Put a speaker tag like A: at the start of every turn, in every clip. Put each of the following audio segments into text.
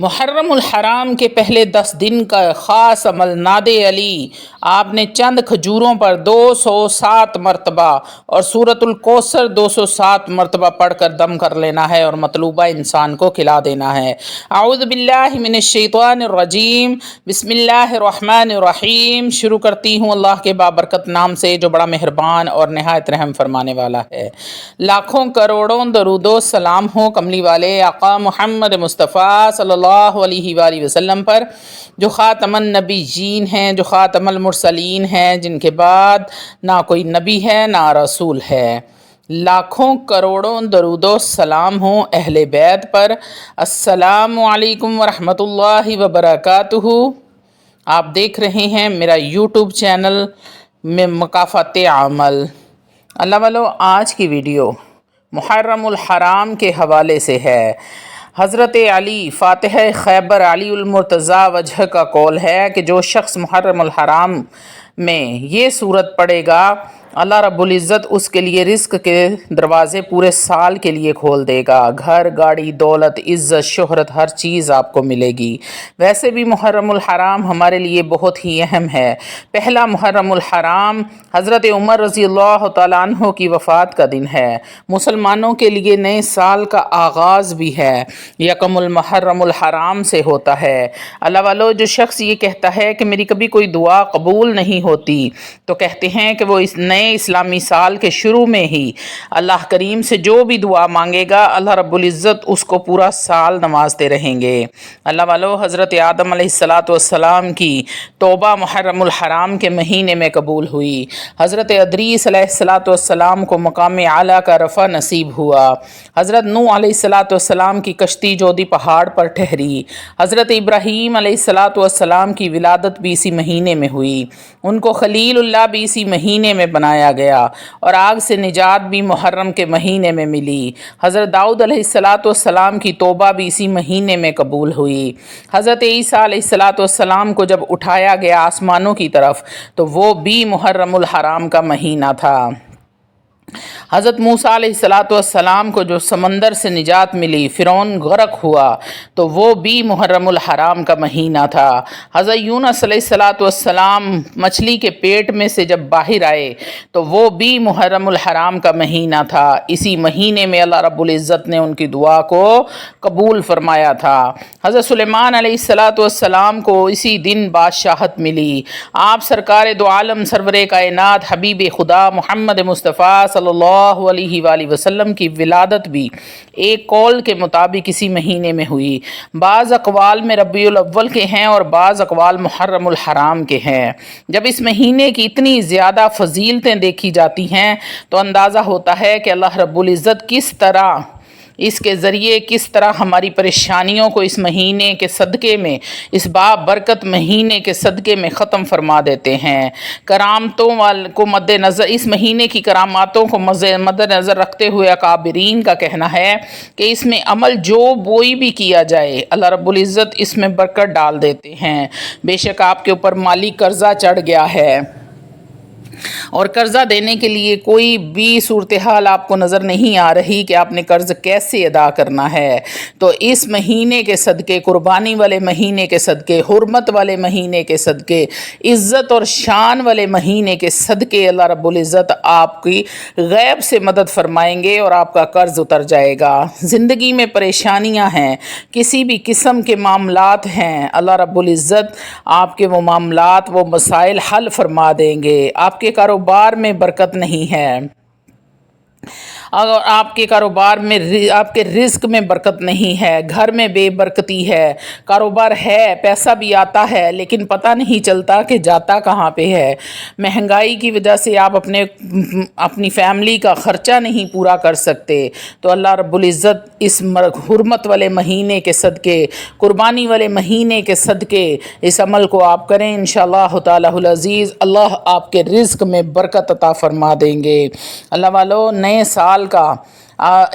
A: محرم الحرام کے پہلے 10 دن کا خاص عمل ناد علی آپ نے چند کھجوروں پر 207 مرتبہ اور سورۃ الکوثر 207 مرتبہ پڑھ کر دم کر لینا ہے اور مطلوبہ انسان کو کھلا دینا ہے۔ اعوذ باللہ من الشیطان الرجیم، بسم اللہ الرحمن الرحیم۔ شروع کرتی ہوں اللہ کے بابرکت نام سے جو بڑا مہربان اور نہایت رحم فرمانے والا ہے۔ لاکھوں کروڑوں درود و سلام ہو کملی والے آقا محمد مصطفیٰ صلی اللہ علیہ وآلہ وسلم پر، جو خاتم النبیین ہیں، جو خاتم المرسلین ہیں، جن کے بعد نہ کوئی نبی ہے نہ رسول ہے۔ لاکھوں کروڑوں درود و سلام ہوں اہل بیت پر۔ السلام علیکم ورحمۃ اللہ وبرکاتہ۔ آپ دیکھ رہے ہیں میرا یوٹیوب چینل میں مکافات عمل۔ اللہ والو، آج کی ویڈیو محرم الحرام کے حوالے سے ہے۔ حضرت علی فاتح خیبر علی المرتضیٰ وجہ کا قول ہے کہ جو شخص محرم الحرام میں یہ صورت پڑھے گا، اللہ رب العزت اس کے لیے رزق کے دروازے پورے سال کے لیے کھول دے گا۔ گھر، گاڑی، دولت، عزت، شہرت، ہر چیز آپ کو ملے گی۔ ویسے بھی محرم الحرام ہمارے لیے بہت ہی اہم ہے۔ پہلا محرم الحرام حضرت عمر رضی اللہ تعالیٰ عنہ کی وفات کا دن ہے۔ مسلمانوں کے لیے نئے سال کا آغاز بھی ہے، یکم المحرم الحرام سے ہوتا ہے۔ اللہ والو، جو شخص یہ کہتا ہے کہ میری کبھی کوئی دعا قبول نہیں ہوتی، تو کہتے ہیں کہ وہ اس نئے اسلامی سال کے شروع میں ہی اللہ کریم سے جو بھی دعا مانگے گا، اللہ رب العزت اس کو پورا سال نوازتے رہیں گے۔ اللہ والو، حضرت آدم علیہ السلام کی توبہ محرم الحرام کے مہینے میں قبول ہوئی۔ حضرت ادریس علیہ السلام کو مقام اعلیٰ کا رفع نصیب ہوا۔ حضرت نوح علیہ السلام کی کشتی جودی پہاڑ پر ٹھہری۔ حضرت ابراہیم علیہ السلام کی ولادت بھی اسی مہینے میں ہوئی۔ ان کو خلیل اللہ بھی اسی مہینے میں بنایا گیا اور آگ سے نجات بھی محرم کے مہینے میں ملی۔ حضرت داؤد علیہ السلام کی توبہ بھی اسی مہینے میں قبول ہوئی۔ حضرت عیسیٰ علیہ السلام کو جب اٹھایا گیا آسمانوں کی طرف، تو وہ بھی محرم الحرام کا مہینہ تھا۔ حضرت موسیٰ علیہ السلام کو جو سمندر سے نجات ملی، فرعون غرق ہوا، تو وہ بھی محرم الحرام کا مہینہ تھا۔ حضرت یونس علیہ السلام مچھلی کے پیٹ میں سے جب باہر آئے، تو وہ بھی محرم الحرام کا مہینہ تھا۔ اسی مہینے میں اللہ رب العزت نے ان کی دعا کو قبول فرمایا تھا۔ حضرت سلیمان علیہ السلام کو اسی دن بادشاہت ملی۔ آپ سرکار دو عالم سرور کائنات حبیب خدا محمد مصطفیٰ صلی اللہ علیہ وآلہ وسلم کی ولادت بھی ایک قول کے مطابق اسی مہینے میں ہوئی۔ بعض اقوال میں ربیع الاول کے ہیں اور بعض اقوال محرم الحرام کے ہیں۔ جب اس مہینے کی اتنی زیادہ فضیلتیں دیکھی جاتی ہیں، تو اندازہ ہوتا ہے کہ اللہ رب العزت کس طرح اس کے ذریعے کس طرح ہماری پریشانیوں کو اس مہینے کے صدقے میں، اس بابرکت مہینے کے صدقے میں ختم فرما دیتے ہیں۔ کرامتوں کو مد نظر، اس مہینے کی کراماتوں کو مد نظر رکھتے ہوئے اکابرین کا کہنا ہے کہ اس میں عمل جو کوئی بھی کیا جائے، اللہ رب العزت اس میں برکت ڈال دیتے ہیں۔ بے شک آپ کے اوپر مالی قرضہ چڑھ گیا ہے اور قرضہ دینے کے لیے کوئی بھی صورتحال آپ کو نظر نہیں آ رہی کہ آپ نے قرض کیسے ادا کرنا ہے، تو اس مہینے کے صدقے، قربانی والے مہینے کے صدقے، حرمت والے مہینے کے صدقے، عزت اور شان والے مہینے کے صدقے، اللہ رب العزت آپ کی غیب سے مدد فرمائیں گے اور آپ کا قرض اتر جائے گا۔ زندگی میں پریشانیاں ہیں، کسی بھی قسم کے معاملات ہیں، اللہ رب العزت آپ کے وہ معاملات، وہ مسائل حل فرما دیں گے۔ آپ کے کاروبار میں برکت نہیں ہے، اگر آپ کے کاروبار میں، آپ کے رزق میں برکت نہیں ہے، گھر میں بے برکتی ہے، کاروبار ہے، پیسہ بھی آتا ہے لیکن پتہ نہیں چلتا کہ جاتا کہاں پہ ہے۔ مہنگائی کی وجہ سے آپ اپنی فیملی کا خرچہ نہیں پورا کر سکتے، تو اللہ رب العزت اس حرمت والے مہینے کے صدقے، قربانی والے مہینے کے صدقے اس عمل کو آپ کریں، انشاءاللہ تعالی العزیز اللہ آپ کے رزق میں برکت عطا فرما دیں گے۔ اللہ والو، نئے سال کا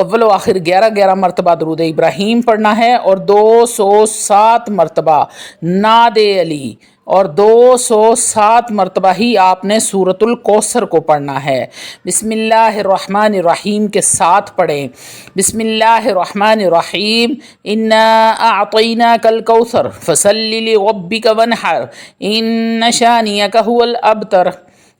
A: اول و آخر 11 مرتبہ درود ابراہیم پڑھنا ہے، اور 207 مرتبہ نعت علی، اور 207 مرتبہ ہی آپ نے سورۃ الکوثر کو پڑھنا ہے۔ بسم اللہ الرحمن الرحیم کے ساتھ پڑھیں۔ بسم اللہ الرحمن الرحیم، انا اعطیناک الکوثر فصل لربک وانحر ان شانئک ھو الابتر۔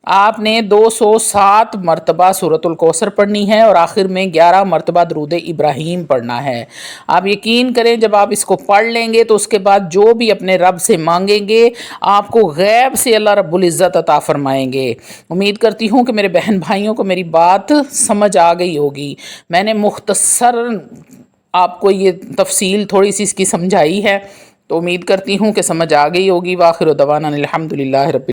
A: آپ نے 207 مرتبہ سورۃ الکوثر پڑھنی ہے، اور آخر میں 11 مرتبہ درود ابراہیم پڑھنا ہے۔ آپ یقین کریں جب آپ اس کو پڑھ لیں گے تو اس کے بعد جو بھی اپنے رب سے مانگیں گے آپ کو غیب سے اللہ رب العزت عطا فرمائیں گے۔ امید کرتی ہوں کہ میرے بہن بھائیوں کو میری بات سمجھ آ گئی ہوگی۔ میں نے مختصر آپ کو یہ تفصیل تھوڑی سی اس کی سمجھائی ہے، تو امید کرتی ہوں کہ سمجھ آ گئی ہوگی۔ وآخر دعوانا الحمدللہ رب